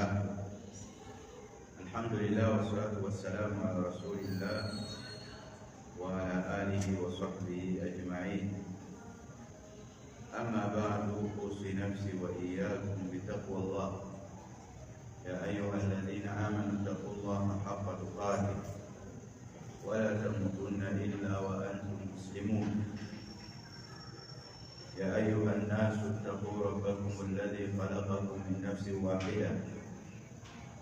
الله الحمد لله والصلاة والسلام على رسول الله وعلى آله وصحبه أجمعين. أما بعد أوصي نفسي وإياكم بتقوى الله. يا أيها الذين آمنوا اتقوا الله حق تقاته ولا تموتن إلا وأنتم مسلمون. يا أيها الناس اتقوا ربكم الذي خلقكم من نفس واحدة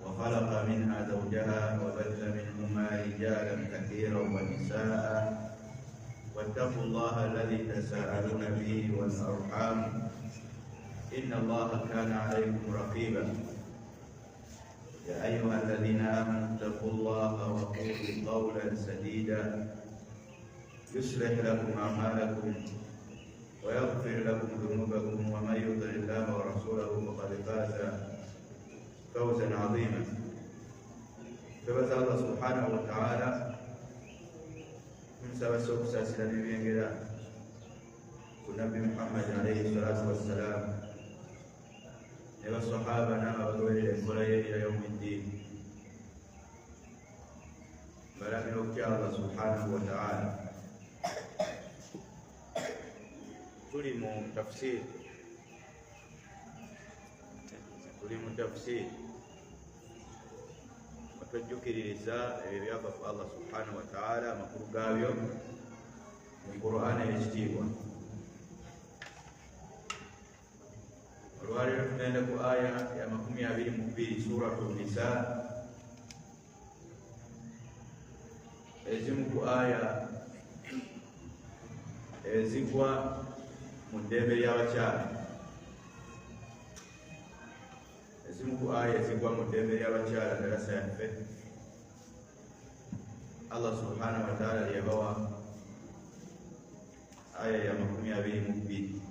وخلق منها زوجها وبث منهما رجالا كثيرا ونساء واتقوا الله الذي تساءلون به والأرحام إن الله كان عليكم رقيبا. يا أيها الذين آمنوا اتقوا الله وقولوا قولا سديدا يصلح لكم أعمالكم ويغفر لكم ذنوبكم ومن يطع الله ورسوله فقد فاز فوزا عظيما. فبث الله سبحانه وتعالى من سبب سلسلة نبينا والنبي محمد عليه الصلاة والسلام والصحابة إلى يوم الدين. ولكن الله سبحانه وتعالى tulimu tafsiri batujjukiririza ebyo byava ku Allah subhanahu wa ta'ala amakulu gaabyo mu Qur'ani ekitiibwa. Olwaleero tugenda ku aya ya 22 Suratul Nisa. Ezimu ku aya ezigwa mu ddembe ly'abakyala, ezimu ku aya ezigwa mu ddembe ly'abakyala darasa yaffe Allah subhanahu wa ta'ala lyebawa aya ya 22.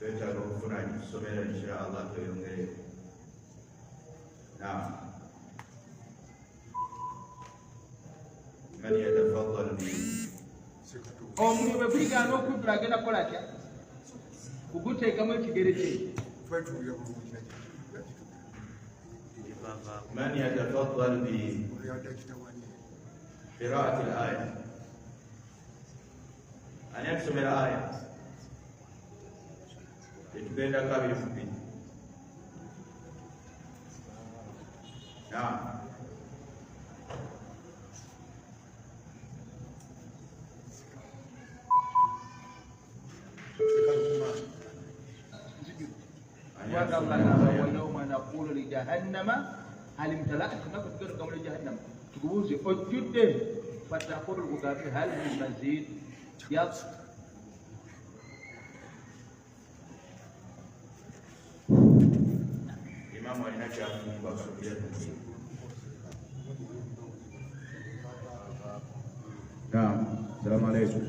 Twetaaga okufuna tusomera insha Allah tweyongere. Naam, man yatafaddal bi omuntu bwe kwigana okuddula agenda kukola atya? Kuguteekamu ekigere kye. من يتفضل بقراءة الآية أن يقسم الآية لتبين قبل الفقه. نعم. ويوم نقول لجهنم هل امتلأت؟ نقول كم لجهنم تقول أجد فتقول الكافر هل من مزيد؟ يلا إمام ولنجا نعم. السلام عليكم.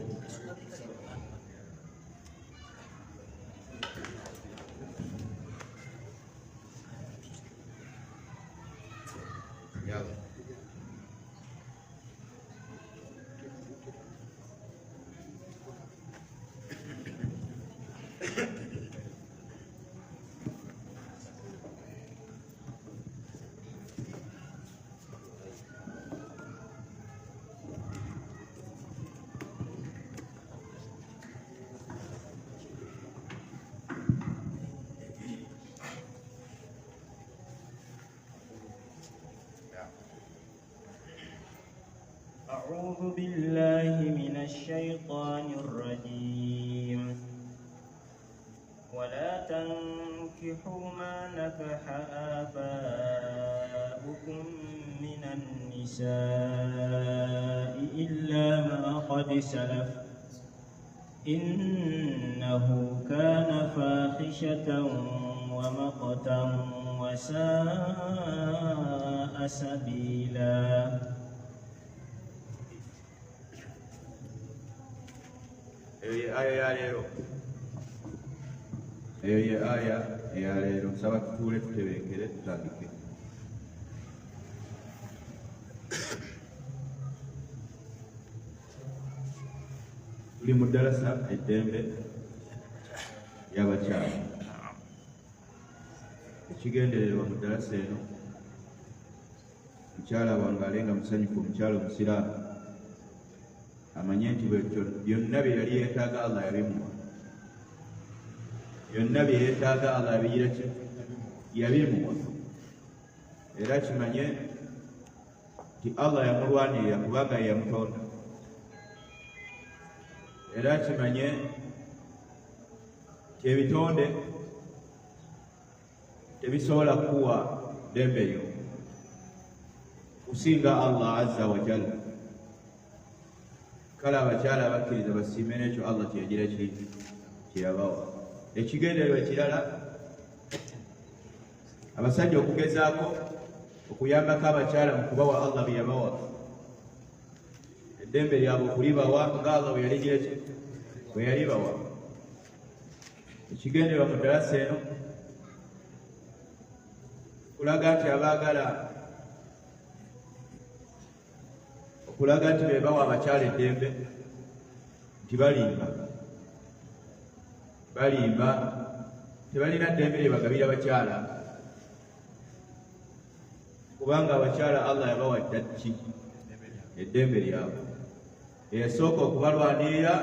أعوذ بالله من الشيطان الرجيم. ولا تنكحوا ما نكح آباؤكم من النساء إلا ما قد سلف إنه كان فاحشة ومقتا وساء سبيلا. Eyo ye aya eya leero. Nsaba tutuule tutebenkere tutandike. Tuli mu ddarasa eddembe y'abakyala. ekigendererwa mu ddalasa eno mukyala wange alenga musanyufu omukyala omusiraamu amanye nti byonna bye yali yeetaaga Allah yabimuwa, byonna bye yeetaaga Allah yabimuwa, era kimanye nti Allah yamulwanirira kubanga ye yamutonda, era kimanye nti ebitonde tebisobola kuwa ddembe lyo kusinga Allah azza wa jalla. Kale abakyala abakkiriza basiime n'ekyo Allah kyeyagira kyeyabawa. Ekigendererwa ekirala, abasajja okugezaako okuyambako abakyala mu kubawa Allah bye yabawa, eddembe lyabwe okulibawa nga Allah bwe yalibawa. Ekigendererwa mu ddalasa eno kulaga nti abaagala okulaga nti bebawa abakyala eddembe nti balimba tebalina ddembe lye bagabira bakyala, kubanga abakyala Allah yabawa ddaki eddembe lyabwe. Eyasooka okubalwanirira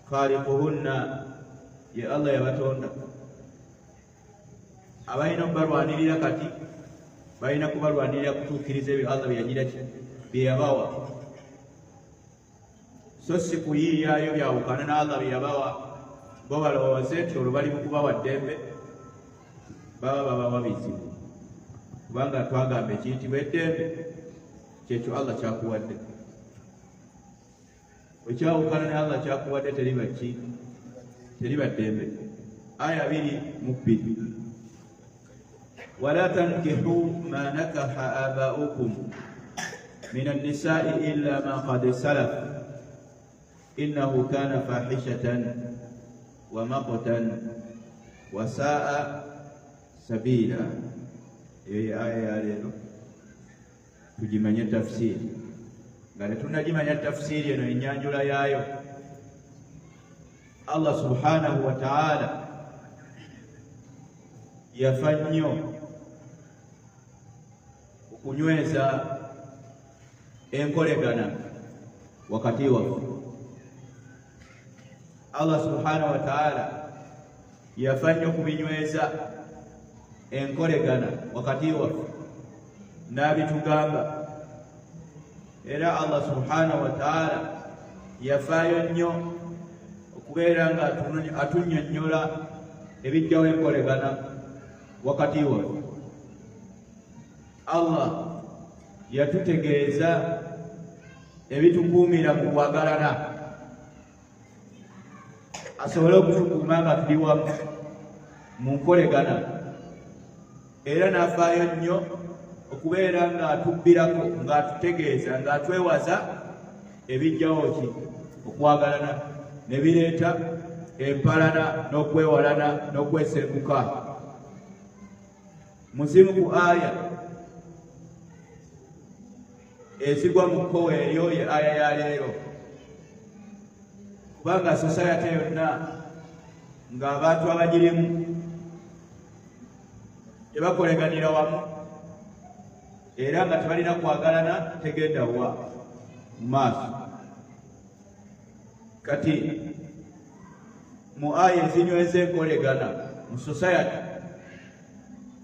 khaliquhunna ye Allah yabatonda. Abalina okubalwanirira kati balina kubalwanirira kutuukiriza ebyo Allah bye yabawa, so si kuyiiyaayo byawukana na Allah bye yabawa bo balowooze nti olwo bali mu kubawa ddembe baba babawa bizibu, kubanga twagamba ekiyitibwa eddembe kyekyo Allah kyakuwadde. Wekyawukana ne Allah kyakuwadde teriba ddembe. Aya 2:2 ولا تنكحوا ما نكح آباؤكم من النساء إلا ما قد سلف إنه كان فاحشة ومقتا وساء سبيلا. آية لeno tugimanye tafsiri, nga tetunnagimanya tafsiri eno enyanjula yaayo. Allah subhanahu wa ta'ala yafa nnyo okunyweza enkolegana wakati waffe. Allah subhanahu wa ta'ala yafa nnyo kubinyweza enkolegana wakati waffe n'abitugamba, era Allah subhanahu wa ta'ala yafaayo nnyo okubeera nga atunnyonnyola ebijjawo enkolegana wakati waffe. Allah yatutegeeza ebitukuumira mu kwagalana, asobole okutukuuma nga tuli wamu mu nkolegana, era n'afaayo nnyo okubeera ng'atubbirako, ng'atutegeeza, ng'atwewaza ebijjawo ki okwagalana ne bireeta empalana n'okwewalana n'okwesenguka. Muzimu ku aya ezigwa mu kkowe eryo ye aya ya leero, kubanga society yonna ng'abantu abagirimu tebakoleganira wamu era nga tebalina kwagalana tegenda wa mu maaso. Kati mu aya ezinyweza enkolegana mu society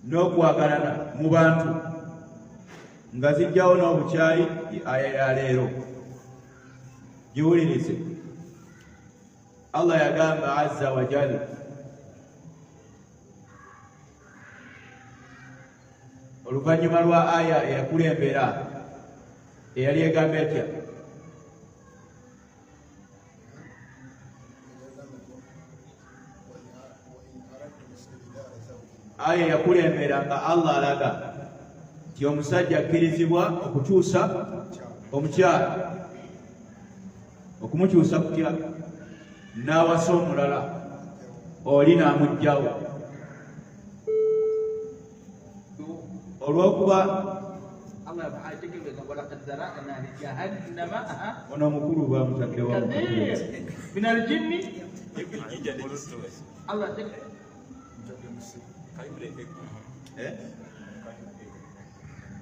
n'okwagalana mu bantu nga zijjawo n'obukyayi, aya ya leero giwulirize. Allah yagamba azza wa jalla, oluvannyuma lwa aya eyakulembera eyali egamba etya? Aya yakulembera nga Allah alaga nti omusajja akkirizibwa okukyusa omukyala, okumukyusa kutya? N'awasa omulala, oli n'amugjawo. Olw'okuba ono omukulu bamutadde wa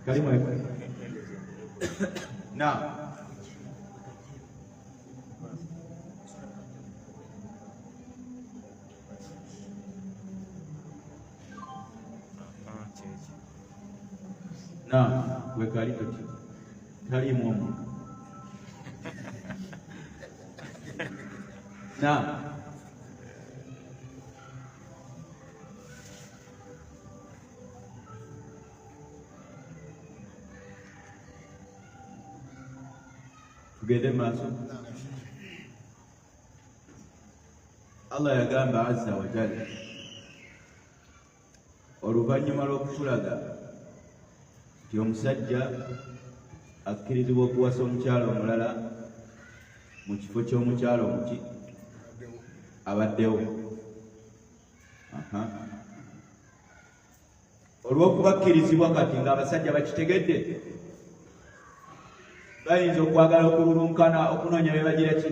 kalimu eko na na wekali toti kalimu omu na tugende maaso. Allah yagamba azza wa jalla oluvannyuma lw'okutulaga nti omusajja akkirizibwa okuwasa omukyala omulala mu kifo ky'omukyala omuki abaddewo. Olw'okubakkirizibwa kati ng'abasajja bakitegedde bayinza okwagala okululunkana okunoonya be bagira ki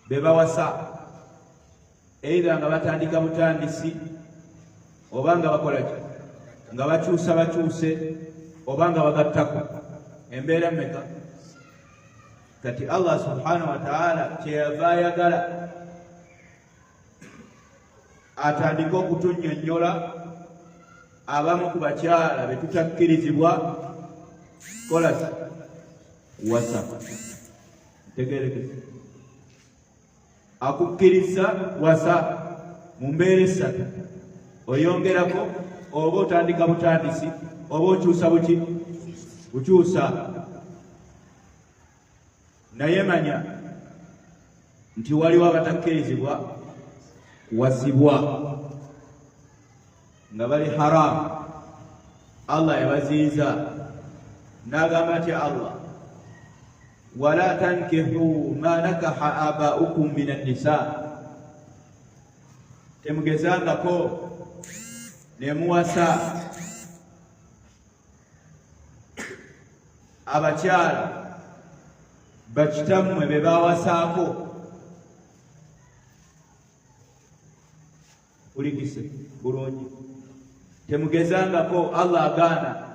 be bawasa, eitha nga batandika butandisi oba nga bakola ki nga bakyuse oba nga bagattako. Embeera mmeka? Kati Allah subhanahu wa ta'ala kyeyava ayagala atandika okutunnyonnyola abamu ku bakyala be tutakkirizibwa kola wasa. Tegerekese akukkiriza wasa mu mbeera essatu, oyongerako oba otandika butandisi oba okyusa bukyusa. Naye manya nti waliwo abatakkirizibwa kuwasibwa nga bali haramu. Allah yabaziiza n'agamba nti Allah wala tankihu ma nakaha abaukum min an-nisa, temugezangako ne muwasa abakyala bakitammwe be bawasaako. Ulikise bulungi, temugezangako. Allah agaana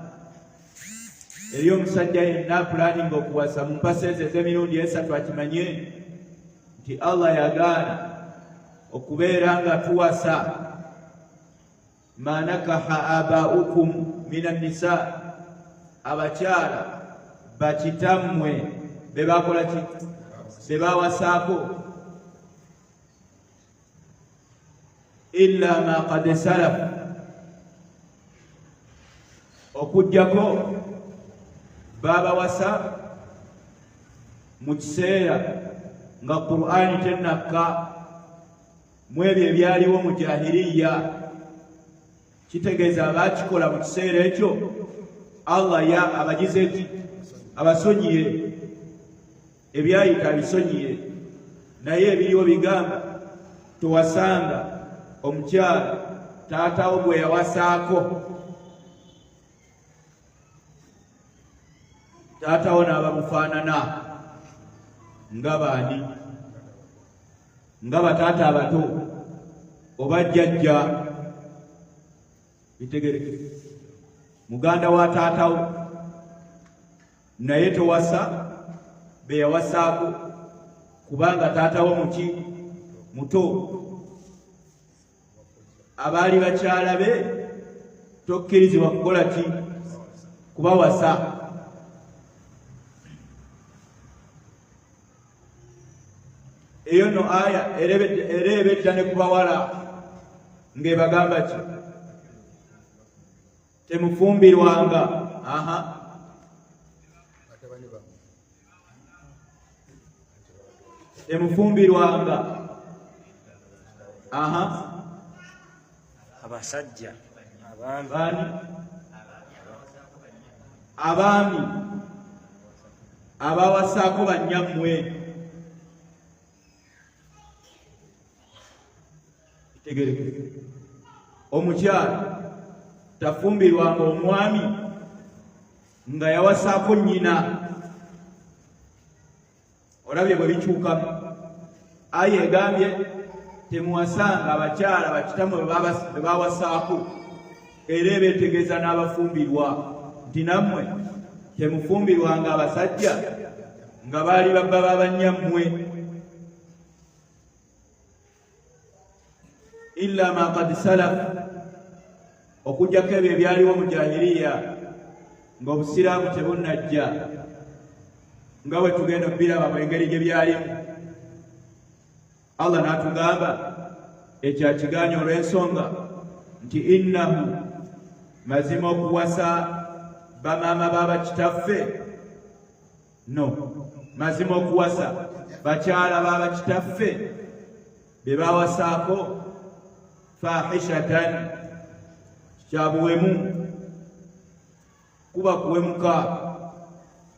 eri omusajja yenna pulaninga okuwasa mu mpasa ezo ez'emirundi esatu akimanye nti Allah yagaana okubeera nga tuwasa ma nakaha abaukum min an-nisa, abakyala bakitammwe be bakola ki be bawasaako. Illa ma qad salaf, okujjako babawasa mu kiseera nga Qur'ani tennakka mu ebyo ebyaliwo mu jahiliya. Kitegeeza abakikola mu kiseera ekyo Allah abagize ki abasonyire, ebyayita abisonyire. Naye ebiriwo bigamba towasanga omukyala taatawo gwe yawasaako, taatawo n'abamufaanana nga baani, nga bataata abato oba jjajja. Bitegereke, muganda wa taatawo naye towasa be yawasaako kubanga taatawo muki muto. Abaali bakyala be tokkirizibwa kukola ki kubawasa. Eyo no aya erebedda ne kubawala ng'ebagamba ki temufumbirwanga temufumbirwanga abasajja abaami abawasaako bannyammwe. Tegereke, omukyala tafumbirwanga omwami nga yawasaako nnyina. Olabye bwe bikyukamu. Aya egambye temuwasanga abakyala bakitammwe bwe bawasaako era beetegeeza n'abafumbirwa nti nammwe temufumbirwanga abasajja nga baali babba b'abannyammwe illa ma qad salaf okujjako ebyo ebyaliwo mu jahiliya ng'obusiraamu tebunnajja nga bwe tugenda obiraba mu engeri gye byalimu. Allah n'atugamba ekyakigaanya olw'ensonga nti innahu mazima okuwasa bamaama b'abakitaffe mazima okuwasa bakyala b'abakitaffe be bawasaako fahishatan kyabuwemu kuba kuwemuka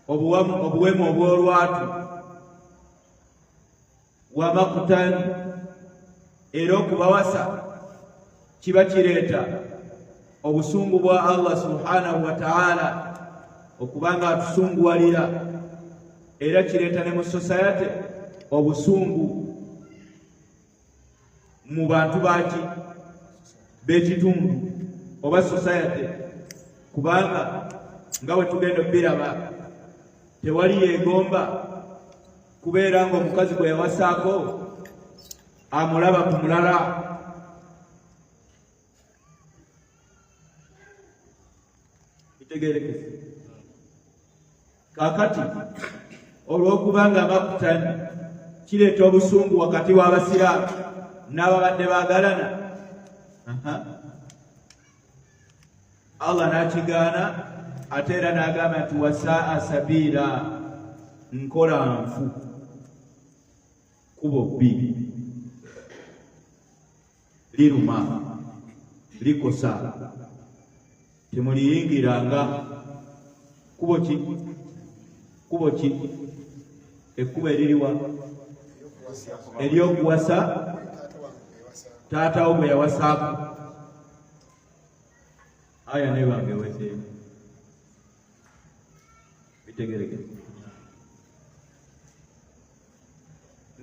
obuwemu obw'olwatu wa makutan era okubawasa kiba kireeta obusungu bwa Allah subhanahu wa ta'ala okubanga atusunguwalira era kireeta ne mu society obusungu mu bantu baki b'ekitundu oba society kubanga nga bwe tugenda obiraba tewali yeegomba kubeera ng'omukazi gwe yawasaako amulaba ku mulala. Kitegeerekese kaakati olw'okubanga amakutani kireeta obusungu wakati w'abasiraamu n'ababadde baagalana, Allah n'akigaana ate era n'agamba nti wasaa sabiira nkola nfu kubo bbiri liruma likosa temuliyingiranga kubo ki ekkubo eririwa ery'okuwasa taatawo bwe yawasaako. Aya nebange weddeemu bitegerekere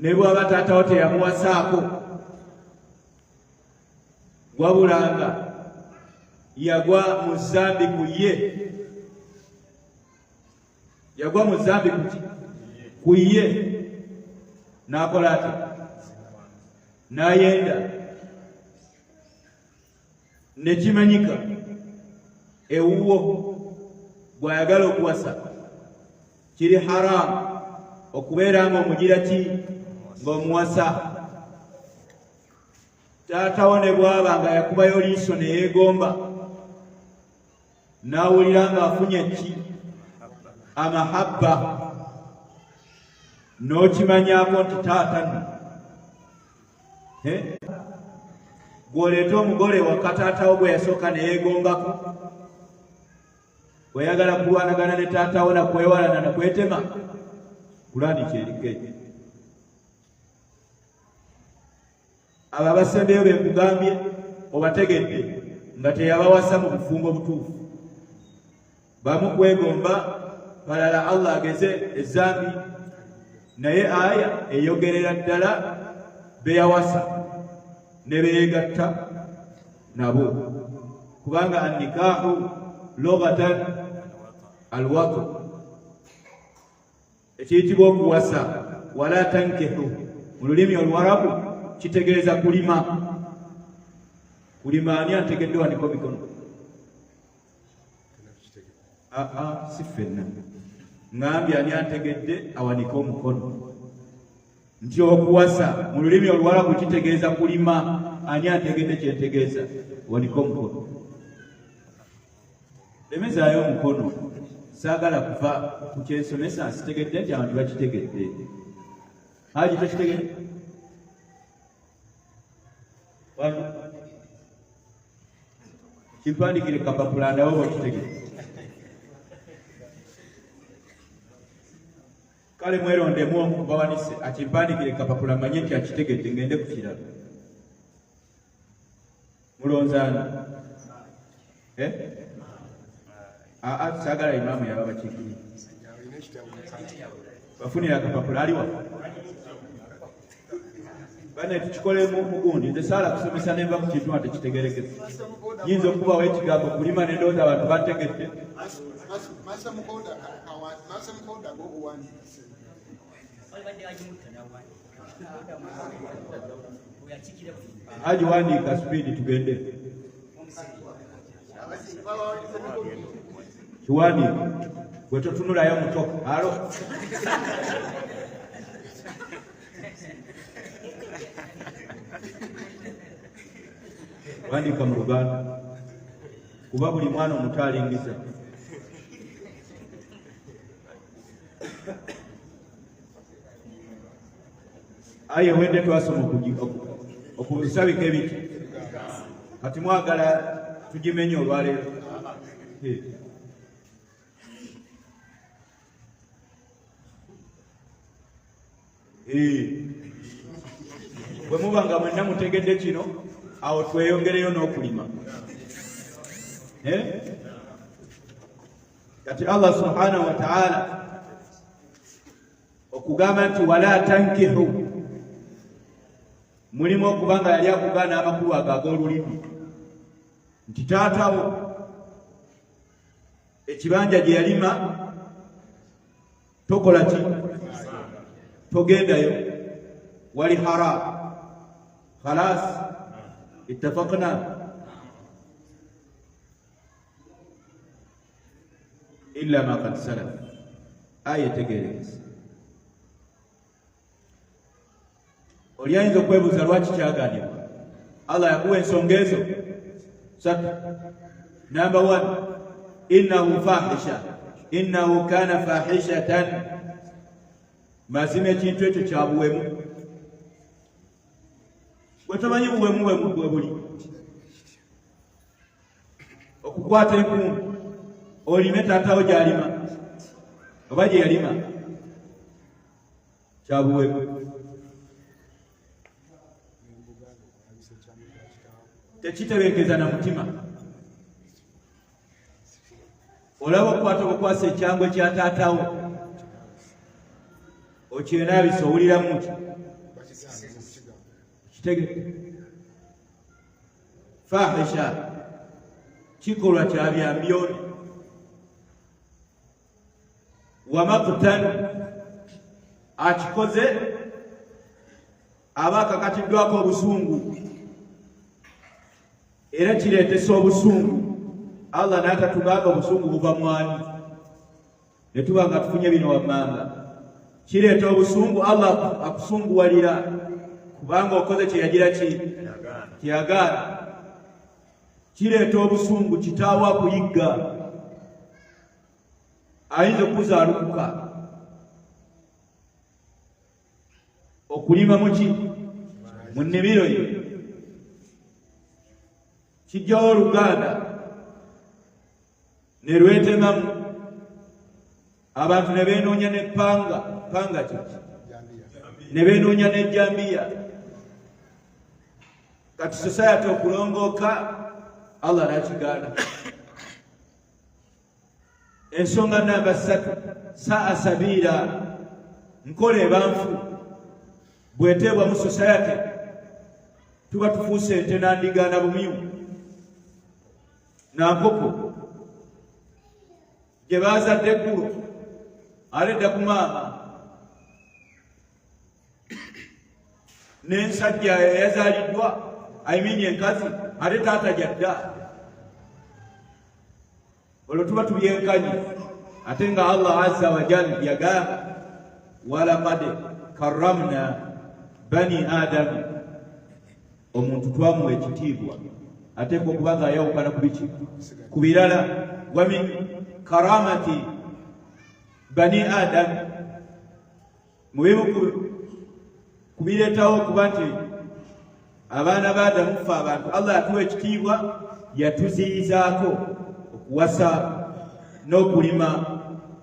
ne bw'aba taatawo teyamuwasaako wabulanga yagwa mu zambi ku ye, yagwa mu zambi ku ye n'akola ati n'ayenda nekimanyika ewuwo bw'ayagala okuwasa kiri haramu okubeera ng'omugira ki ng'omuwasa. Taatawo ne bw'aba nga yakubayo liiso ne yeegomba n'awulira ng'afunye ki amahabba n'okimanyaako nti taata nno gw'oleeta omugole waka taatawo gwe yasooka ne yeegombako weyagala kulwanagana ne taatawo nakwewalana nakwetema Kurani kyerike. Abo abasembeyo be nkugambye obategedde nga teyabawasa mu bufumbo butuufu. Bamu kwegomba balala Allah ageze ezambi naye aya eyogerera ddala beyawasa ne beegatta nabo kubanga annikahu lughatan alwatu ekiyitibwa okuwasa wala tankihu mu lulimi Oluwarabu kitegeeza kulima. Kulima ani ategedde waniko mikono? Si ffenna ngambye ani ategedde awanike omukono nti okuwasa mu lulimi Oluwarabu kitegeeza kulima. Ani ategedde kyetegeeza wanike omukono? Lemezaayo omukono. Saagala kuva ku kyensomesa sitegedde nti abantu bakitegedde. Haji takitegedde? Kimpandikire kapapula ndawo bakitegedde. Kale mwerondemu omu bawanise akimpandikire kapapula manye nti akitegedde ngende ku kirala. Mulonzaani? Saagala imaamu yaba bakiikirira. Bafunira akapapula aliwa? bane tukikolemu mugundi nze saala kusomesa nemba ku kintu ate kitegerekese yinza okubawo ekigambo kulima nedooza abantu bategedde agiwandiika supiidi tugende kiwandiika gwe totunulayo muto alo wandiika mu Luganda kuba buli mwana omuto alingiza aye wende twasoma okubisabika ebiti kati mwagala tugimenye olwaleero bwe muba nga mwenna mutegedde kino awo tweyongereyo n'okulima kati Allah subhanahu wa ta'ala okugamba nti wala tankihu mulimu okubanga yali akugaana amakulu ago ag'olulimi nti taatawo ekibanja gye yalima tokola ki togendayo wali haram khalas ittafaqna illa ma qad salaf aya tegerekese oliyinza okwebuuza lwaki kyaganibwa Allah yakuwa ensonga ezo satu number 1 innahu fahisha innahu kana fahishatan mazima ekintu ekyo kyabuwemu wetamanyi buwemu bwe buli okukwata enkumbi olime taatawo gy'alima oba gye yalima kyabuwemu tekitebeekeza na mutima olaba okukwata obukwasa ekyangwe kya taatawo okyenaabisa owuliramu ki kitege fahisha kikolwa kya byambyoni wamakutan akikoze aba akakatiddwako obusungu era kireetesa obusungu Allah n'atatugamba obusungu buva mwani ne tuba nga tufunye bino wammanga kireeta obusungu Allah akusunguwalira kubanga okoze kyeyagira kiyagaana kireeta obusungu kitaawo akuyigga ayinza okuzaalukuka okulima muki mu nnimiro ye kijjawo oluganda ne lwetemamu abantu ne beenoonya n'eppanga kiki ne beenoonya n'ejjambiya kati society okulongooka Allah n'akigaana ensonga namba 3 saa sabiira nkola ebanfu bweteebwa mu society tuba tufuuse ente nandigaana bumimu nankoko gye baazadde eggulo aledda ku maama n'ensajja eyazaaliddwa ayiminya enkazi ate taata jadda olwo tuba tubyenkanye ate nga Allah azza wa jalla yagamba walaqad karramna bani adamu omuntu twamuwa ekitiibwa ateekwa okuba nga ayawukana ku biki ku birala wa min karamati bani adamu mubimu ku bireetawo okuba nti abaana ba Adamu ffe abantu Allah yatuwa ekitiibwa yatuziyizaako okuwasa n'okulima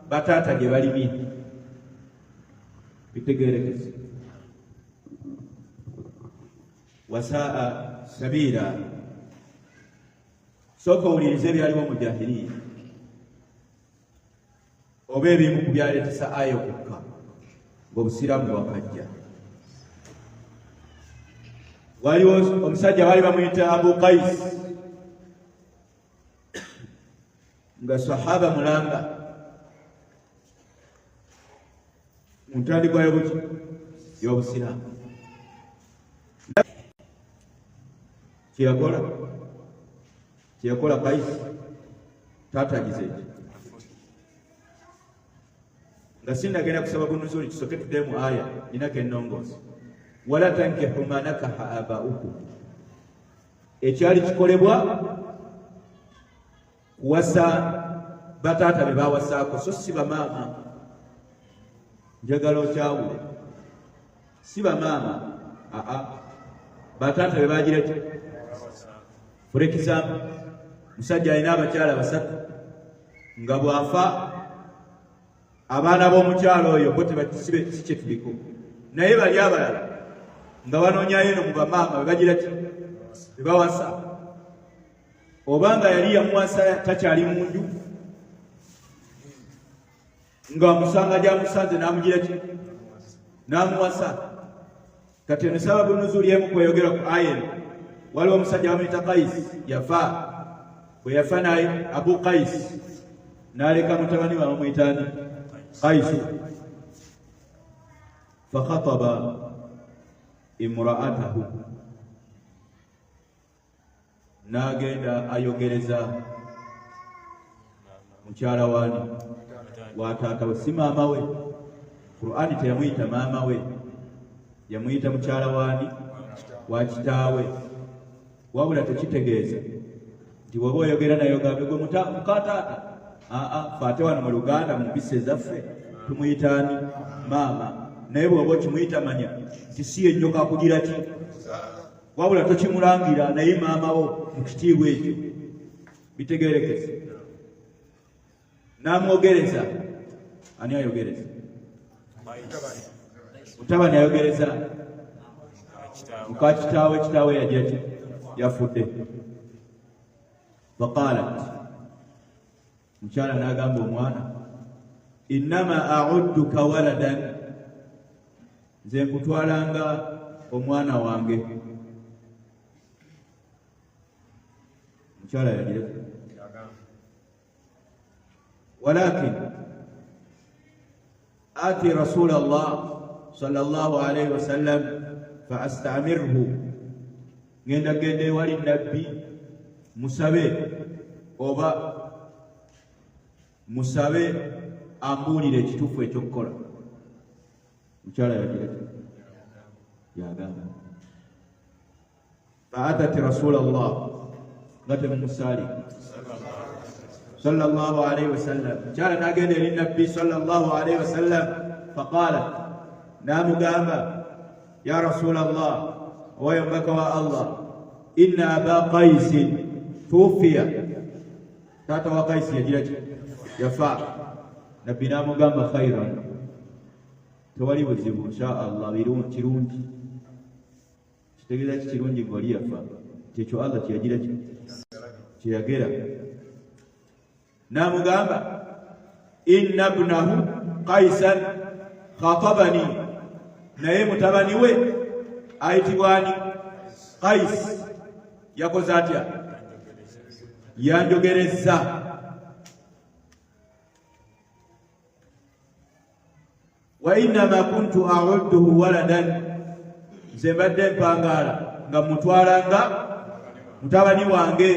bataata gye balimi bitegeerekese wasaa sabiira sooka owulirize ebyaliwo mu jahiliya oba ebimu ku byaleetesa aya okukka ng'obusiraamu bwakajja waliwo omusajja baali bamuyita Abu Qais nga sahaba mulanga mu ntandikwa y'obusiraamu. kyeyakola Qais taatagize ekyo nga sinagenda kusaba bunuzuli kisoke tudde mu aya ninako ennongoosi wala tankihu ma nakaha abaukum, ekyali kikolebwa kuwasa bataata be bawasaako so si bamaama. Njagala okyawule, si bamaama, bataata be bagira ki? For example, musajja alina abakyala basatu nga bwafa abaana b'omukyalo oyo bo tebakisibe si kyetuliko, naye bali abalala nga banoonyayo eno mu bamaama be bagira ki? Be bawasa. Obanga yali yamuwasa takyali mu nju nga musanga gyamusanze n'amugira ki? N'amuwasa. Kati eno sababu nuzuli emu kweyogera ku aya eno. Waliwo omusajja bamuyita Qais yafa. Bwe yafa naye Abu Qais n'aleka mutabani we bamuyita Qais. Fakhataba imra'atahu, n'agenda ayogereza mukyala waani wa taata we, si maama we. Qur'ani teyamuyita maama we, yamuyita mukyala waani wa kitaawe. Wabula tekitegeeza nti bw'oba oyogera naye ogambe gwe muka taata. Fe ate wano mu Luganda mu mpisa ezaffe tumuyitaani maama, naye bw'oba okimuyita manya nti si ye nnyoka akugira ki, wabula tokimulangira naye maama wo mu kitiibwa ekyo. Bitegeerekese. N'amwogereza. Ani ayogereza? Mutabani ayogereza muka kitaawe. Kitaawe yagira ki? Yafudde. Faqalat, mukyala n'agamba omwana, innama a'udduka waladan, nze nkutwalanga omwana wange. Mukyala yagira walakin ati rasul Allah sallallahu alayhi wasallam fa astamirhu, ngenda gende ewali nabbi musabe, oba musabe ambuulire ekituufu ekyokukola. Mukyala yagira yagamba fa atat rasul Allah, nga temumusali sallallahu alayhi wasallam. Mukyala n'agenda eri nabbi sallallahu alayhi wasallam. Faqalat, n'amugamba ya rasul Allah, oyo mbaka wa Allah, inna aba Qaisin tufiya, taata wa Qais yagira ki? Yafa. Nabbi n'amugamba khairan, tewali buzibu insha Allah, kirungi. Kitegeeza ki kirungi ng'oli yafa? Kyekyo Allah kyeyagira ki? Kyeyagera. N'amugamba inna ibnahu Qaisan khatabani, naye mutabani we ayitibwa ani? Qais. Yakoze atya? Yanjogereza. Wa innama kuntu a'udduhu waladan, nze mbadde mpangaala nga mutwalanga mutabani wange.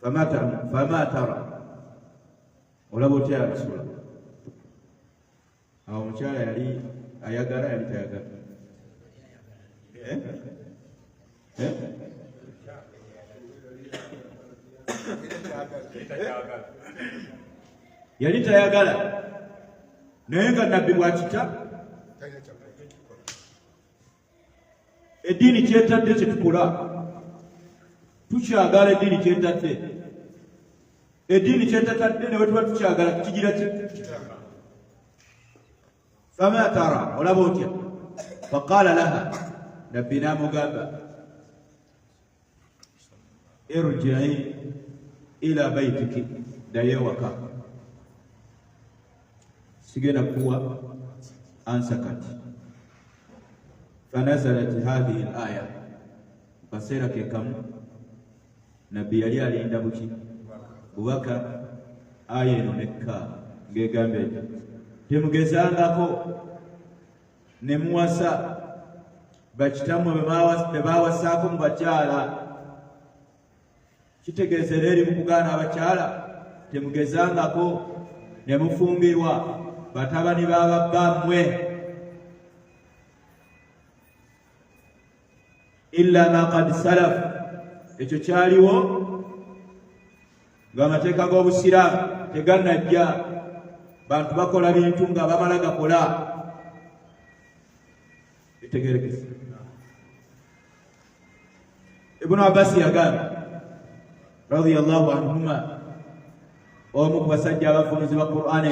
Fama tara, olaba otya ya Rasuula? Awo omukyala yali ayagala, yali tayagala? Yali tayagala, naye nga nabbi bw'akita. Eddiini kyetadde kyetukola, tukyagala eddiini kyetadde. Eddiini kyetatadde ne bwe tuba tukyagala tukigira ki? Fama tara, olaba otya? Faqala laha, nabbi n'amugamba irji'i ila baitiki, ddayo ewaka. Sigenda kuwa ansa kati, fanazalat hadhihi al-aya kaseera ke kamu nabbi yali alinda buki bubaka aya eno nekka ng'egamba eti temugezangako ne muwasa bakitammwe be baawasaako mu bakyala. Kitegeeza era eri mu kugaana abakyala temugezangako ne mufumbirwa batabani b'ababbammwe illa ma qad salaf, ekyo kyaliwo ng'amateeka g'obusiraamu tegannajja bantu bakola bintu nga bamala gakola. Bitegerekese. Ibn Abbas yagamba radiyallahu anhuma, omu ku basajja abafunuzi ba Qur'an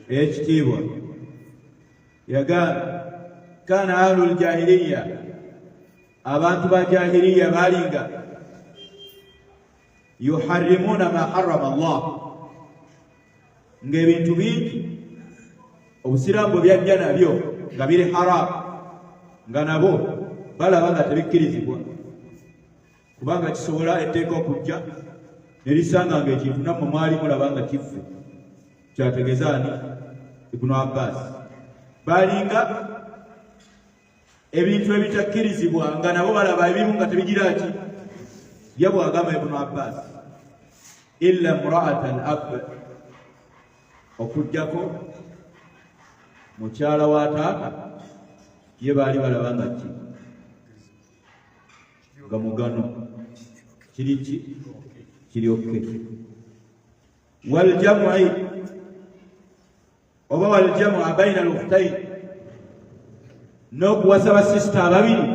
ey'ekitiibwa, yagamba kana ahlul jahiliya, abantu ba jahiliya balinga yuharrimuna ma harrama Allah, ng'ebintu bingi obusiraamu byajja nabyo nga biri haram, nga nabo balaba nga tebikkirizibwa, kubanga kisobola etteeka okujja ne lisanga ng'ekintu nammwe mwali mulaba nga kiffe. Kyategeeza ani? Ibn Abbas. Balinga ebintu ebitakkirizibwa nga nabo balaba ebimu nga tebigira ki, ye bw'agamba Ibn Abbas, illa imra'atan ab, okujjako mukyala wa taata, ye baali balaba nga ki, nga mugano kiri ki, kiri okke. Waljam'i, oba waljam'a baina al-ukhtayn, n'okuwasa basisita ababiri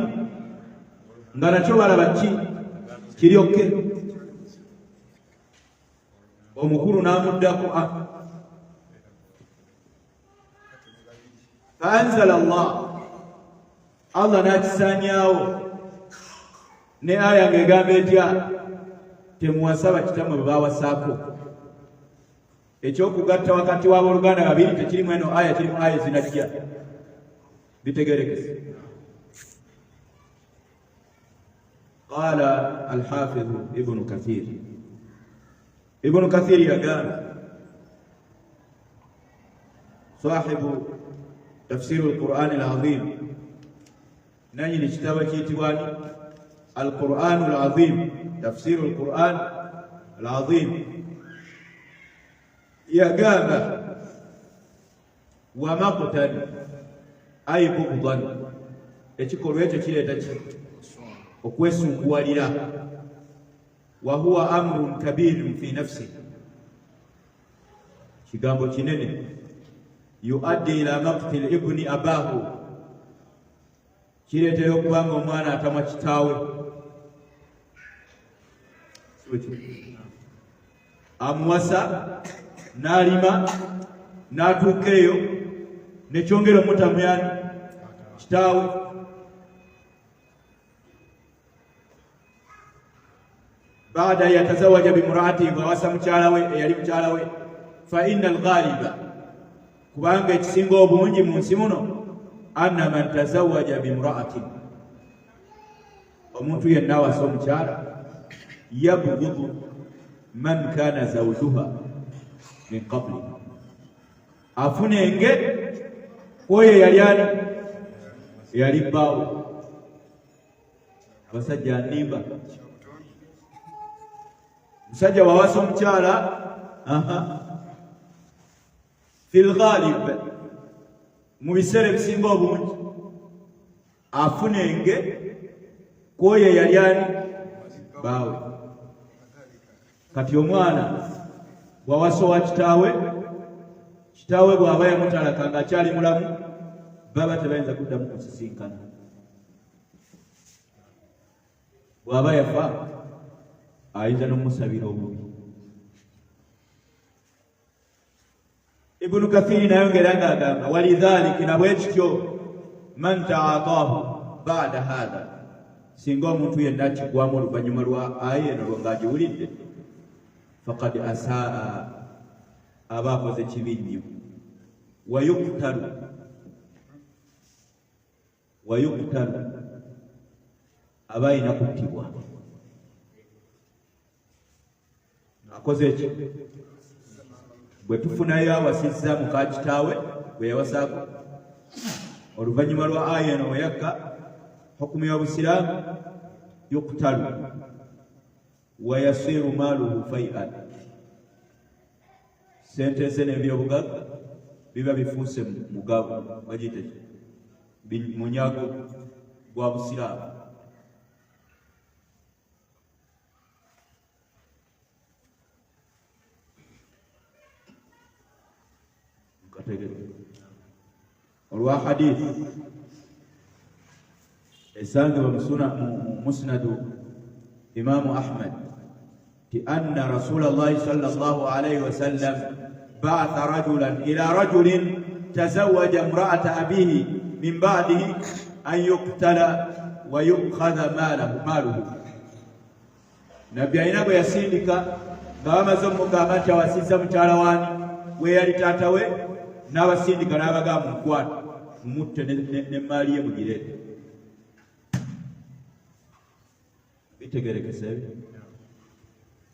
nga nakyo balaba ki, kiri okke. Omukulu n'amuddako faanzala Allah n'akisaanyaawo ne aya ng'egamba etya, temuwasa bakitammwe bwe baawasaako. Ekyokugatta wakati w'abooluganda babiri tekirimu eno aya, kirimu aya ezinajja. Bitegerekese. Qala al-Hafiz Ibn Kathir, Ibn Kathir yagamba, sahibu tafsiru al-Qur'an al-Azim, nanyi ni kitabo kiyitibwa al-Qur'an al-Azim, tafsiru al-Qur'an al-Azim, yagamba wa maqtan ay bughdan, ekikolwa ekyo kireeta ki, okwesunguwalira. Wa huwa amrun kabirun fi nafsi, kigambo kinene, yuaddi ila maqtil ibni abahu, kireetera okubanga omwana atamwa kitaawe. Amuwasa n'alima n'atuuka eyo nekyongera omutamyani kitaawe. Baada yatazawaja bimuraati, ng'awasa mukyala we eyali mukyala we, fa inna al-ghaliba, kubanga ekisinga obungi mu nsi muno, anna man tazawaja bimuraatin, omuntu yenna awasa omukyala, yabghudu man kana zawjuha min qabli, afunenge kwoyo yali ani, yali bbaawe. Basajja nnimba, musajja wawasa omukyala fil ghalib, mu biseera ebisinga obungi afunenge kwoyo yali ani, bbaawe. Kati omwana bwawasa owa kitaawe, kitaawe bw'aba yamutalaka ng'akyali mulamu, baba tebayinza kuddamu kusisinkana. Bw'aba yafa ayinza n'omusabira obubi. Ibn Kathir nayongera ng'agamba, walidhalika, na bwe kityo, man ta'ataahu ba'da hadha, singa omuntu yenna akigwamu oluvannyuma lwa aya eno ng'agiwulidde, faqad asaa, aba akoze kibi nnyo. Wa yuktalu, wa yuqtalu aba alina kuttibwa. Akoze ki? Bwe tufunayo awasizza muka kitaawe bwe yawasaako oluvannyuma lwa aya eno weyakka hukumu y'obusiraamu, yuqtalu wa yasiru maaluhu fai'an, sente ze n'ebyobugagga biba bifuuse mugabo, bagiyite munyago gwa busiraamu. olwa hadithi esangibwa mu musnadu Imaamu Ahmad ti anna Rasulallahi sallallahu alayhi wa sallam ba'atha rajulan ila rajulin tazawwaja imra'ata abihi min ba'dihi an yuqtala wa yu'khadha maaluhu. Nabbi alina bwe yasindika nga bamaze omugamba nti awasizza mukyala waani we yali taata we, n'abasindika n'abagamba mukwate mumutte n'emmaali ye mugireete. Bitegerekese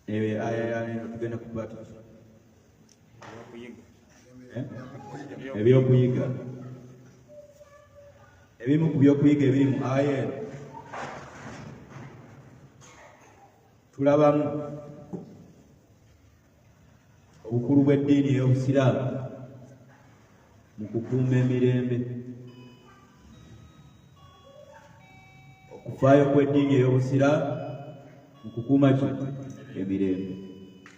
ebyo aya yalino tugenda kukwata ebyokuyiga, ebimu ku byokuyiga ebiri mu aya eno tulabamu obukulu bw'eddiini ey'obusiraamu mu kukuuma emirembe, okufaayo kw'eddiini ey'obusiraamu mu kukuuma ki emirembe.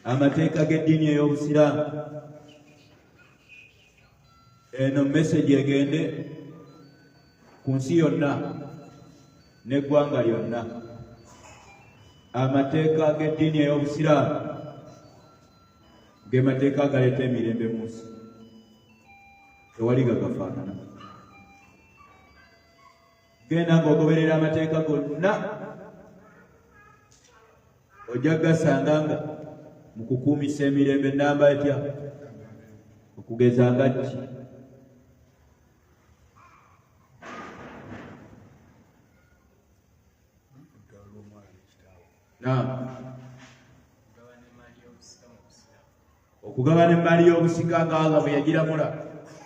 Amateeka g'eddiini ey'obusiraamu, eno message egende ku nsi yonna n'eggwanga lyonna. Amateeka g'eddiini ey'obusiraamu ge mateeka agaleeta emirembe mu nsi, tewali gagafaanana. Genda ng'ogoberera amateeka gonna ojja gasanga nga mu kukuumisa emirembe ennamba etya, okugeza nga ki? Okugabana emmaali y'obusika nga Allah bwe yagiramula,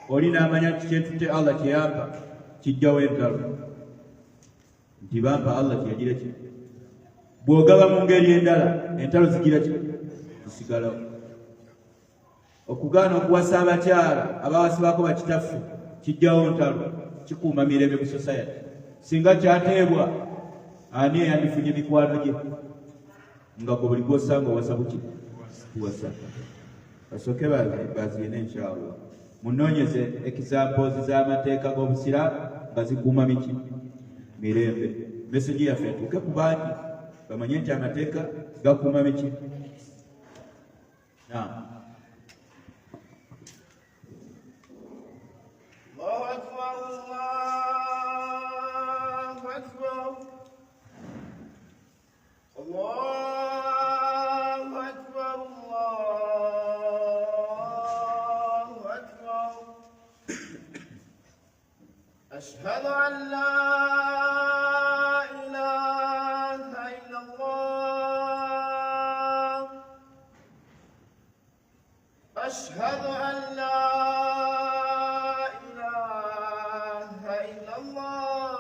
oli n'amanya nti kyentutte Allah kyeyampa kijjawo entalo, nti bampa Allah kyeyagira ki. Bw'ogaba mu ngeri endala entalo zigira ki? Zisigalawo. Okugaana okuwasa abakyala abawasibako bakitaffe kijjawo ntalo, kikuuma mirembe mu society. Singa kyateebwa ani eyandifunye mikwano gye nga gwe buli gw'osanga owasa buki kuwasa. Basooke baziyina inshallah munoonyeze examples z'amateeka g'obusiraamu nga zikuuma miki mirembe. Message yaffe etuuke ku bangi bamanye nti amateeka gakuuma miki. أشهد أن لا إله إلا الله أشهد أن لا إله إلا الله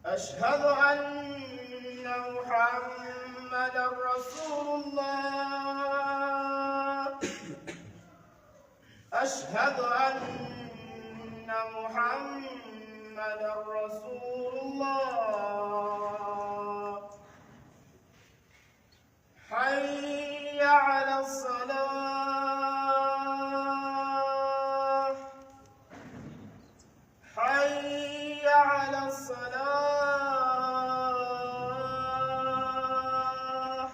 أشهد أن محمدا رسول الله أشهد أن محمدا رسول الله حي على الصلاة حي على الصلاة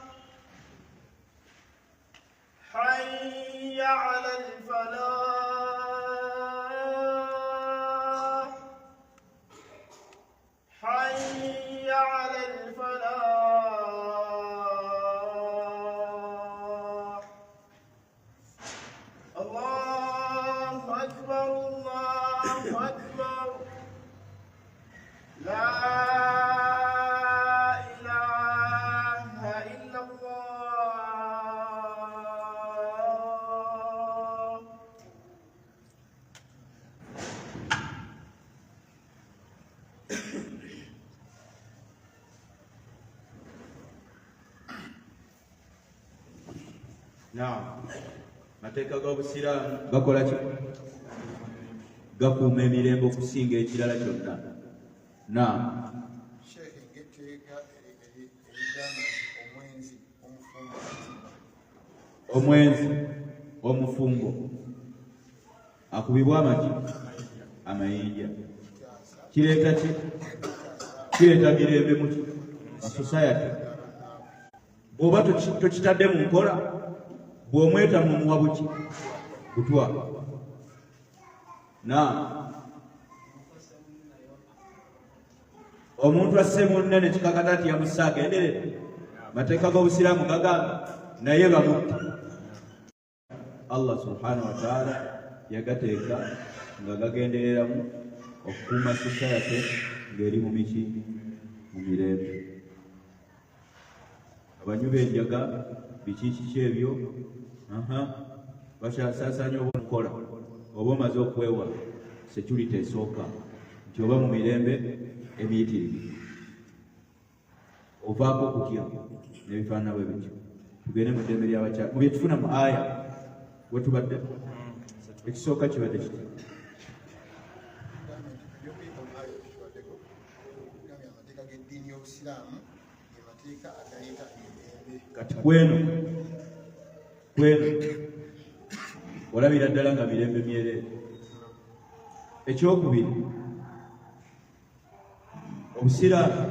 حي على الفلاح حي على الفلاح الله أكبر لا إله إلا الله. Naam, mateeka g'obusiraamu gakola ki? Gakuuma emirembe okusinga ekirala kyonna. Naam. Sheikh, ngeteeka erigamba omwenzi omufumbo akubibwa amaki amayinja kireeta ki? Kireeta mirembe mu society. Bw'oba tokitadde mu nkola, bw'omweta mu muwa buki butwa. Omuntu asse munne kikakata nti yamussa agenderedde, mateeka g'obusiraamu gagamba naye bamutte. Allah subhanahu wa ta'ala yagateeka nga gagendereramu okukuuma society ng'eri mu miki mu mirembe. Abanyu b'enjaga biki ebyo basaasaanya obukola oba omaze okwewa security esooka nti oba mu mirembe emiyitirivu ovaako kutya n'ebifaanana bwe bityo. Tugende mu ddembe ly'abakyala mu bye tufuna mu aya we tubadde. Ekisooka kibadde kiti kati kweno olabira ddala nga mirembe myereere. Ekyokubiri, obusiraamu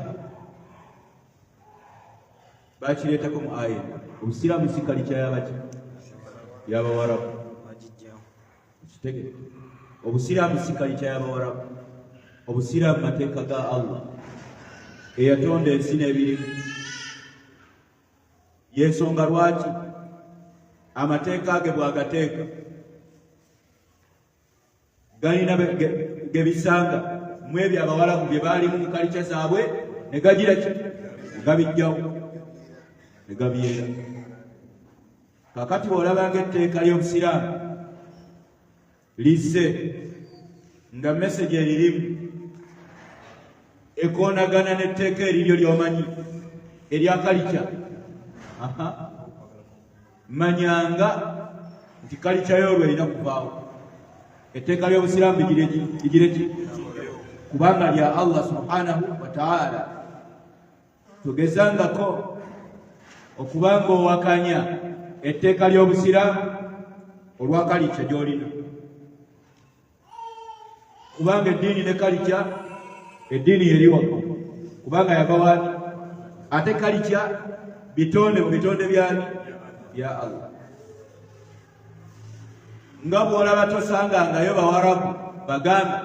bakireetako mu aya. Obusiraamu si kalica y'abaki y'Abawarabu. Kitegeke, obusiraamu si kalica y'Abawarabu. Obusiraamu mateeka ga Allah eyatonda ensi n'ebirimu. Yensonga lwaki amateeka ge bw'agateeka galina ge bisanga mu ebyo Abawarabu bye baalimu mu kalica zaabwe ne gagira ki? Gabijjawo ne gabyera. Kakati bw'olabanga etteeka ly'obusiraamu lisse nga message eririmu ekoonagana n'etteeka eriryo ly'omanyi erya kalica, manyanga nti kalica y'olwo erina kuvaawo. Etteeka ly'obusiraamu ligire ki? Kubanga lya Allah subhanahu wa ta'ala. Tugezangako okubanga owakanya etteeka ly'obusiraamu olwa kalica gy'olina. Kubanga eddiini ne kalica, eddiini yeri waggulu kubanga yava waani? Ate kalica bitonde mu bitonde byani? Bya Allah. Nga bw'olaba tosangangayo Bawarabu bagambe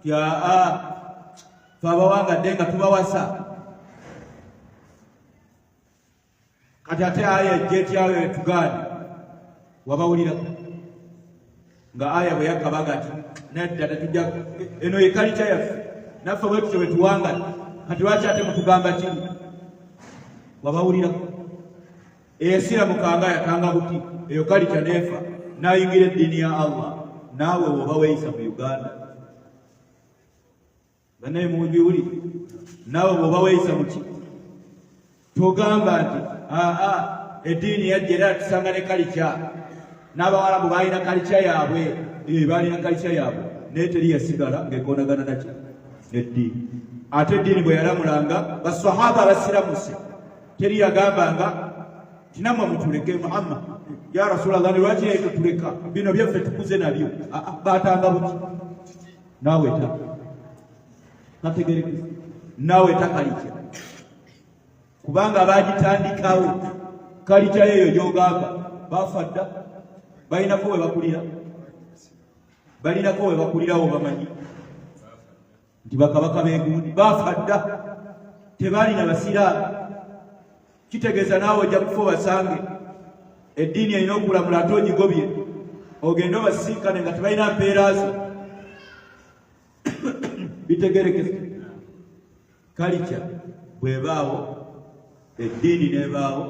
ti fe abawangadde nga tubawasa. Kati ate aya ejja etyawe etugaane wabawulira nga aya bwe yakabaga ti nedda tetujja eno ye kalica yaffe naffe bwe tutyo bwe tuwangala. Kati lwaki ate mutugamba kiri? Wabawulira eyesira mukanga yakanga buti eyo kalica neefa n'ayingira eddiini ya Allah. Naawe woba weeyisa mu Uganda bannaye mubiwuli, naawe woba weeyisa muki? Togamba nti eddiini yajja era tusanga ne kalica. N'Abawarabu baalina kalica yaabwe, baalina kalica yaabwe naye teri yasigala ng'ekoonagana naki? N'eddiini. Ate eddiini bwe yalamulanga basahaba abasiramuse teri yagambanga tinamwe mutuleke Muhammad ya Rasulallah lwaki yetu tuleka bino byaffe tukuze nabyo. Baatanga buti? Naawe ta nategereke, naawe ta kalica kubanga baagitandikawo. Kalica yeeyo gy'ogamba baafa dda. Balinako we bakulira, balinako we bakulirawo bamanyi nti bakabaka beegundi baafa dda, tebaalina basiraamu. Kitegeeza naawe ojja kufa obasange eddiini erina okulamula ate ogigobye ogende obasisinkane nga tebalina mpeera zo. Bitegerekese. culture bwebaawo, eddiini n'ebaawo,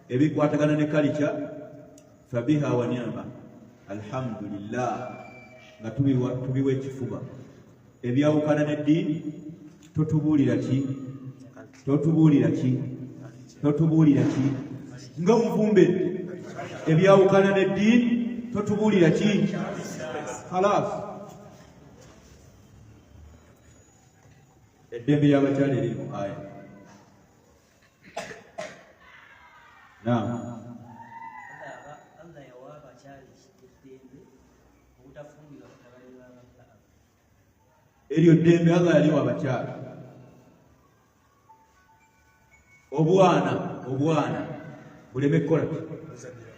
ebikwatagana ne culture, fabiha wa ni'ma, alhamdulillah, nga tubiwa ekifuba. Ebyawukana n'eddiini totubuulira ki? Totubuulira ki? Totubuulira ki? Nga muvumbedde ebyawukana n'eddiini totubuulira ki? Khalas. Eddembe ly'abakyala eriri mu aya. Naam. Eryo ddembe Allah yaliwa abakyala. Obwana buleme kukola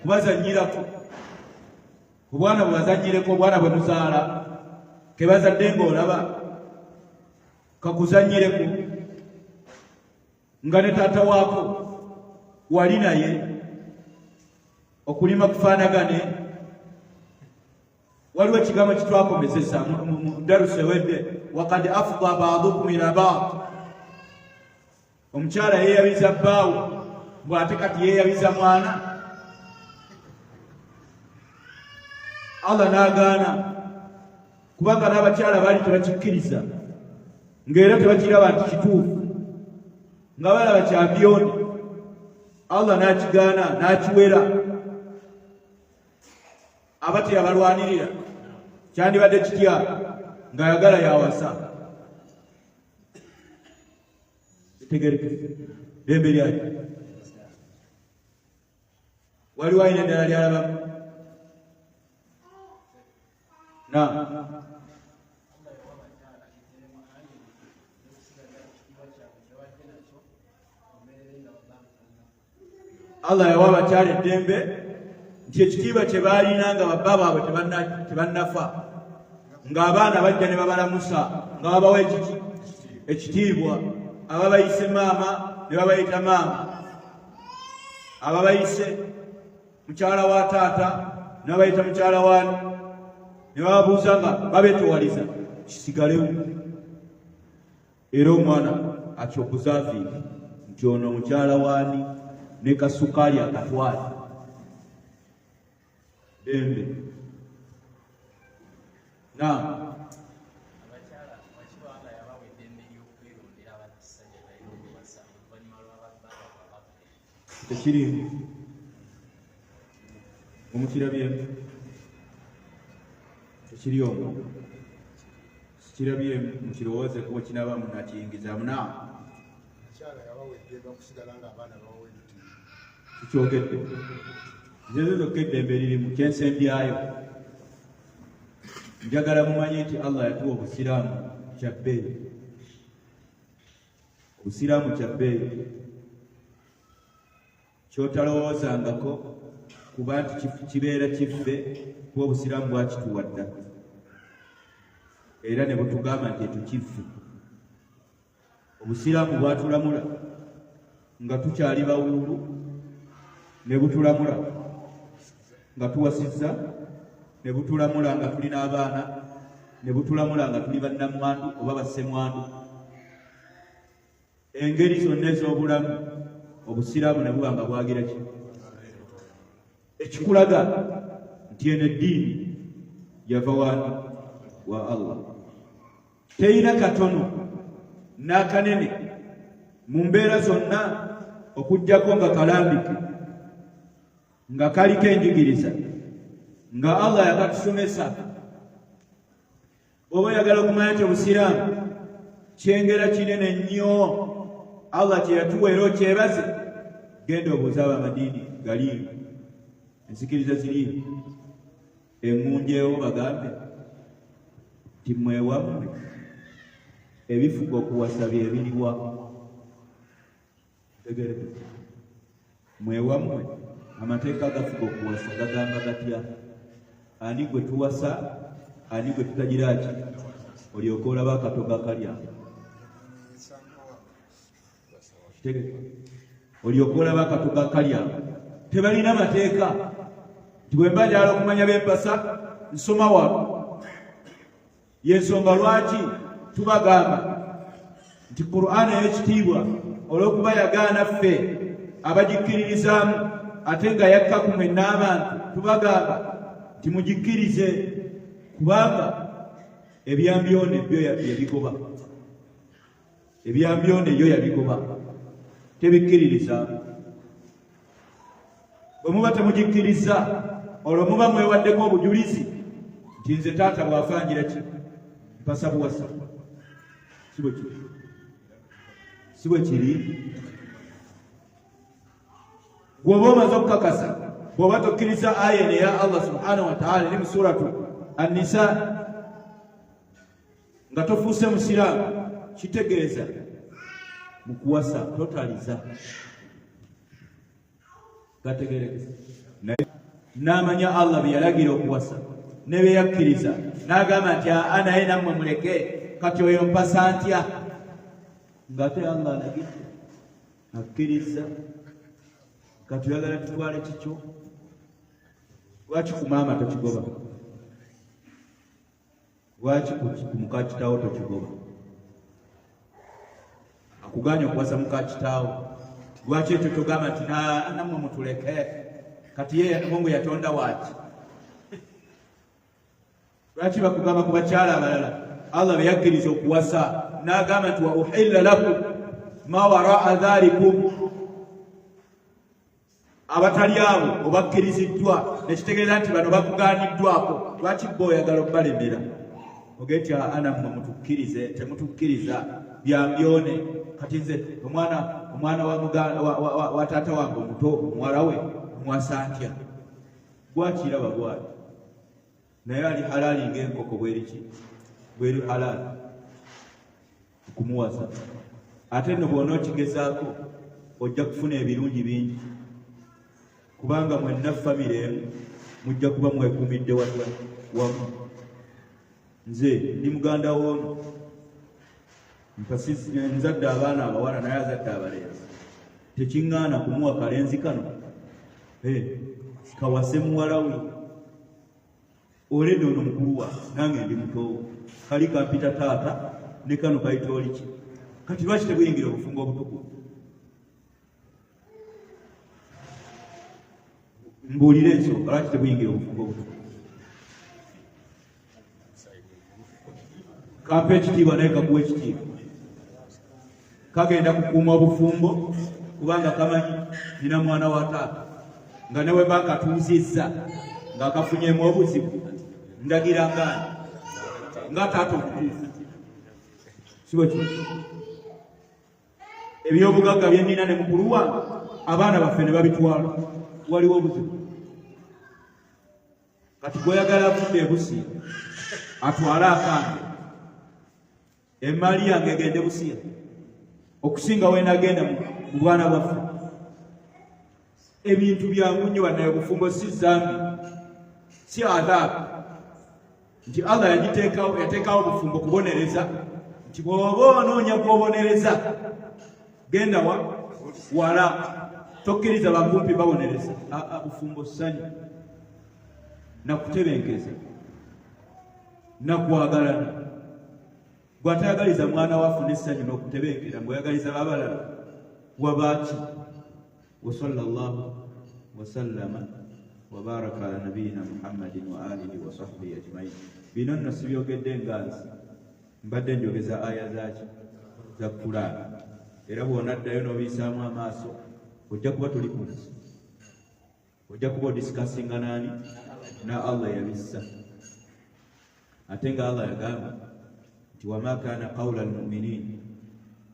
kubazanyirako. Obwana bwazanyireko, obwana bwe muzaala kebazadde ng'olaba kakuzanyireko nga ne taata waako wali naye okulima kufaanagane. Waliwo ekigambo kitwakomezesa mu darusi ewedde, wakad afda ba'dukum ila ba'd. Omukyala yeeyabiza bbaawo bw'ate kati yeeyabiza mwana. Allah n'agaana kubanga n'abakyala baali tebakikkiriza, ng'era tebakiraba nti kituufu, nga balaba kya byoni. Allah n'akigaana n'akiwera. Abati abalwanirira kyandibadde kitya ng'ayagala yawasa. Tegereke ddembe lyayo. Waliwo ayina eddala lyalabamu? Allah yawa abakyala eddembe nti ekitiibwa kye baalina nga babba baabwe tebannafa, ng'abaana bajja ne babalamusa nga babawa ekitiibwa. Ababayise maama ne babayita maama, ababayise mukyala wa taata ne babayita mukyala waani, ne bababuuza nga babetowaliza kisigalewo. Era omwana akyokuzaafiiki nti ono mukyala waani ne kasukaali akatwale. Dembe. Naam. Tekirimu omukirabye, tekiri omwo, sikirabye mukirowooze kuba kinaba munakiyingiza muna kikyogedde. Nze zokka eddembe lirimu kyensembyayo. Njagala mumanye nti Allah yatuwa obusiraamu kya bbeeyi. Obusiraamu kya bbeeyi kyotalowoozangako kuba nti kibeera kiffe kuba obusiraamu bwakituwa dda, era ne butugamba nti etukiffe. Obusiraamu bwatulamula nga tukyali bawuulu, ne butulamula nga tuwasizza, ne butulamula nga tulina abaana, ne butulamula nga tuli bannamwandu oba bassemwandu. Engeri zonna ez'obulamu obusiraamu ne buba nga bwagira ki? Ekikulaga nti eno eddiini yava waani? Wa Allah. Teyina katono n'akanene mu mbeera zonna okuggyako nga kalambike, nga kaliko enjigiriza, nga Allah yakatusomesa. Oba oyagala okumanya nti obusiraamu kyengera kinene nnyo Allah kye yatuwa era okyebaze, genda obuuza ab'amadiini galiimu, enzikiriza ziriimu, eŋŋunjeewo bagambe nti mwewammwe ebifuga okuwasa bye biriwa? Tegereke, mwewammwe amateeka agafuga okuwasa gagamba gatya? Ani gwe tuwasa, ani gwe tutagira ki? Olyoke olaba akatogo akalya. Olyoke olaba akatogo akalya. Tebalina mateeka nti bwe mba njagala okumanya b'empasa nsoma wano. Y'ensonga lwaki tubagamba nti Qur'ani ey'ekitiibwa olw'okuba yagaana ffe abagikkiririzaamu ate nga yakka ku mwe n'abantu tubagamba nti mugikkirize kubanga ebyambyone byo yabigoba, ebyambyone yo yabigoba, tebikkiririzaamu. Bwe muba temugikkiriza olwo muba mwewaddeko obujulizi nti nze taata bw'afanjira ki mpasa buwasa. Si bwe kiri. Bw'oba omaze okukakasa, bw'oba tokkiriza aya eno eya Allah subhanahu wa ta'ala eri mu suratu An-Nisa nga tofuuse musiraamu, kitegeeza mu kuwasa totaliza. Gategerekesa n'amanya Allah bye yalagira okuwasa ne bye yakkiriza, n'agamba nti naye nammwe muleke kati oyo mpasa ntya, ng'ate Allah alagidde akkiriza. Kati oyagala tutwale kikyo? Lwaki ku maama tokigoba? Lwaki ku muka kitaawo tokigoba? Akuganya okuwasa muka kitaawo, lwaki ekyo togamba nti nammwe mutuleke, kati ye Mungu yatonda waaki? Lwaki bakugamba ku bakyala abalala Allah be yakkiriza okuwasa n'agamba nti wa uhilla lakum ma waraa dhalikum, abatali abo obakkiriziddwa, nekitegeeza nti bano bakugaaniddwako. Lwaki bwe oyagala okubalemera? Ogeti nammwe mutukkirize, temutukkiriza byambyone. Kati nze omwana wa taata wange omuto omuwala we mwasa ntya? Gwakiraba bwati naye ali halaali ng'enkoko bweriki bweri halaali kumuwasa. Ate nno bw'ona okigezaako ojja kufuna ebirungi bingi, kubanga mwenna famire emu mujja kuba mwekuumidde wamu. Nze ndi muganda w'ono, nzadde abaana abawala naye azadde abalenzi. Tekiŋŋaana kumuwa kalenzi kano kawase muwala we. Olede ono mukulu wa nange ndi mutowo, kali kampita taata ne kano kayita oliki. Kati lwaki tebuyingira obufungo obutukuvu? Mbuulire ensonga lwaki tebuyingira obufungo obutukuvu? Kampa ekitiibwa naye kakuwa ekitiibwa. Kagenda kukuuma obufumbo kubanga kamanyi nina mwana wa taata, nga ne bwe bakatuuzizza ng'akafunyemu obuzibu ndagira ngaani nga taata omutuufu. Si bwe kiri? Ebyobugagga bye nnina ne mukulu wange abaana baffe ne babitwala, waliwo obuzibu. Kati gweyagala afudde ebusiya atwale akange, emaali yange egende busiya okusinga wenagenda mu bwana bwaffe. Ebintu byangu nnyo banaye, obufumbo si zambi, si adhaabu. Nti Allah yateekawo obufumbo kubonereza, nti bw'oba onoonya gw'obonereza genda wala, tokkiriza bakumpi babonereza. Bufumbo ssanyu, nakutebenkeza, nakwagalana. Gw'atayagaliza mwana waffe n'essanyu n'okutebenkera, ng'oyagaliza abalala wabaaki. Wa sallallahu wa sallama wa baraka ala nabiyina Muhammadin wa alihi wa sahbihi ajmain. Bino nno sibyogedde nganzi, mbadde njogeza aya zaaki za Qur'an. Era bw'onaddayo n'obiyisaamu amaaso ojja kuba tuli ku nsi, ojja kuba odisikasinga naani na Allah yabissa. Ate nga Allah yagamba nti wama kana qawla almu'minin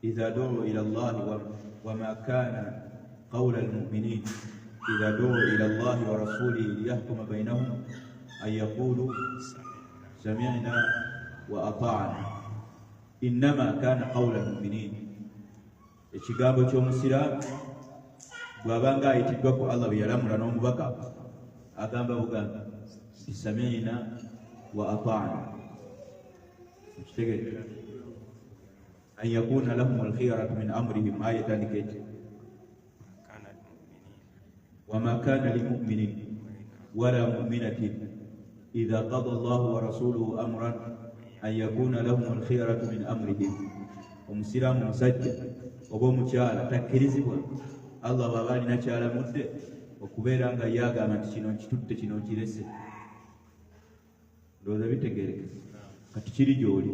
idha du'u ila Allah wama kana qawla almu'minin idha du'u ila Allah wa rasulihi liyahkuma bainahum an yaqulu sami'na wa ata'na innama kana qawla almu'minin. Ekigambo ky'omusiraamu bw'abanga ayitiddwa ku Allah bwe yalamula n'omubaka agamba bugambi nti sami'na wa ata'na. Ekitegeeza an yakuna lahum alkhiyaratu min amrihim, ayatandika eti wama kana limuminin wala muminatin idha qada Allahu wa rasuluhu amran an yakuna lahum alkhiyaratu min amrihim omusiraamu omusajja oba omukyala takkirizibwa Allah bw'aba alina kyalamudde okubeera nga ye agamba nti kino nkitudde kino nkirese. Ndowooza bitegeereke. Kati kiri gy'oli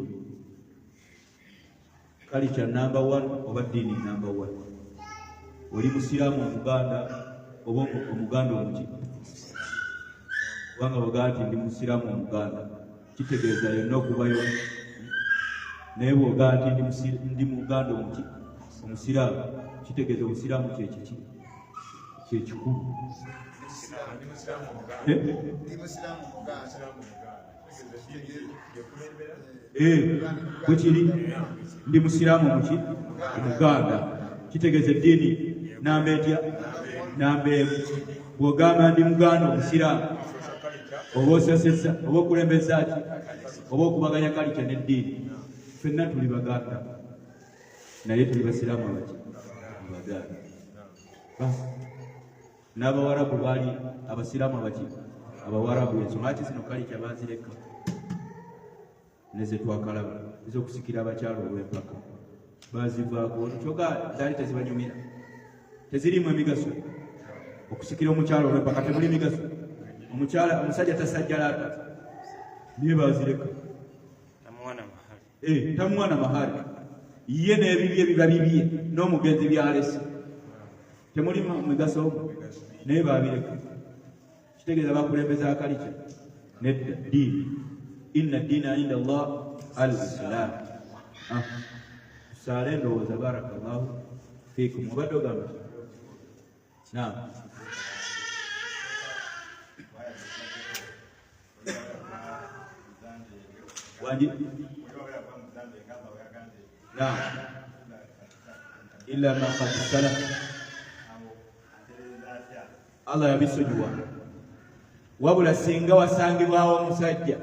kalica namba 1 oba ddiini namba 1? Oli musiraamu omuganda oba omuganda omuki? Kubanga bw'ogamba nti ndi musiraamu omuganda kitegeeza yonna okubayo, naye bw'ogamba nti ndi muganda omuki omusiraamu kitegeeza obusiraamu kyekiki kyekikulu. Bwe kiri ndi musiraamu muki omuganda kitegeeza eddiini namba etya? Namba emu. Bw'ogamba ndi muganda omusiraamu oba osesesa oba okulembeza ki oba okubaganya kalica n'eddiini, ffenna tuli baganda naye tuli basiraamu abaki abaganda. N'abawarabu baali abasiraamu abaki abawarabu. Ensonga ki zino kalica baazireka neze twakalaba ez'okusikira abakyala olw'empaka baazivaako. Kyokka zaali tezibanyumira, tezirimu emigaso. Okusikira omukyala olw'empaka temuli migaso. Omusajja tasajjalaata naye baazireka. Tamuwa na mahari, ye n'ebibye biba bibye, n'omugenzi byalese, temuli migaso naye baabireka. Kitegeeza bakulembeza akalica nedda ddiini. Inna ddiina inda Allah al-Islam. Tusaale ndowooza. Barakallahu fiikum. Obadde ogamba naam. Wangi naam illa ma qad salaf. Allah yabisonyiwa wabula singa wasangibwawo omusajja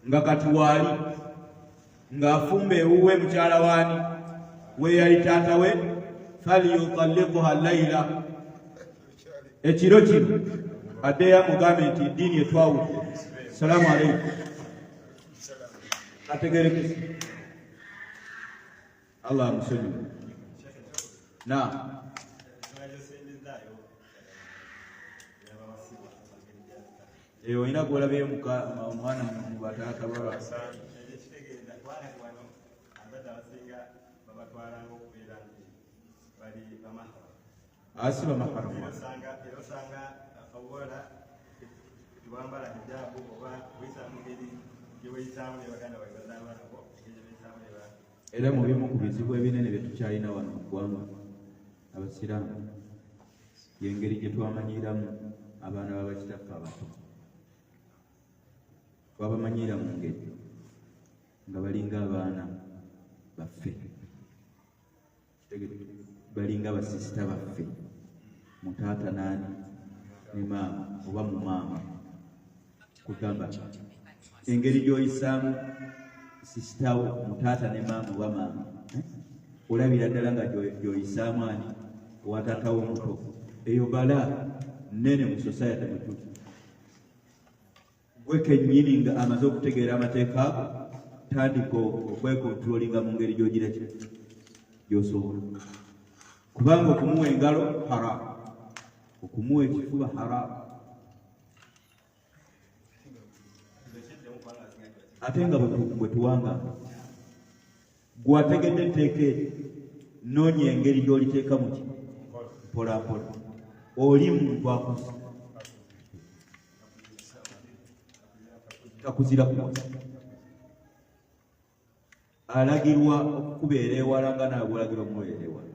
nga katuwaali ng'afumba ewuwe mukyala waani we yali taata we, falyutalliquha layla, ekiro kino addeyo amugambe nti eddiini etwawudde, salaamu aleikum. Ategerekese. Allah amusonyiwe. Naam. Olina gw'olabeyo omwana mu bataata baba asiba maharamu. Era mu bimu ku bizibu ebinene bye tukyalina wano mu ggwanga abasiraamu y'engeri gye twamanyiramu abaana b'abakitaffe abato. Twabamanyira mu ngeri nga balinga abaana baffe, balinga basisita baffe, mutaata naani ne maama oba mu maama. Kugamba engeri gy'oyisaamu sisitawo, mutaata ne maama oba maama, olabira ddala nga gy'oyisaamu ani owa taata w'omuto. Eyo bala nnene mu society mwe tuli. Gwe kennyini nga amaze okutegeera amateeka ago, tandika okwekontrolinga mu ngeri gy'ogira gy'osobola. Kubanga okumuwa engalo haramu, okumuwa ekifuba haramu. Ate nga bwe tuwanga gwategedde etteeka eryo, noonya engeri gy'oliteeka mu ki mpolampola. Oli muntu akuze takuzira kukosa, alagirwa okukubeera ewala nga naawe olagirwa omubeera ewala,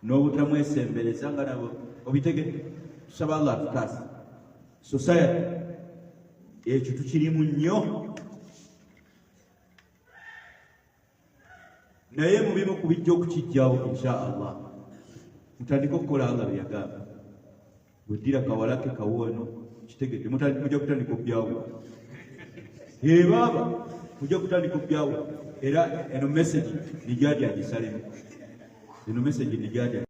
n'obutamwesembereza nga nabo obitegedde. Tusaba Allah atutaasa. Society ekyo tukirimu nnyo, naye mu bimu ku bijja okukijjawo insha Allah. Mutandika okukola Allah bye yagamba. Bweddira kawalake kawoono kitegedde, mujja kutandika obbyawo. Baba mujja kutandika obbyawo. Era eno message nijadi agisalemu, eno message nijadi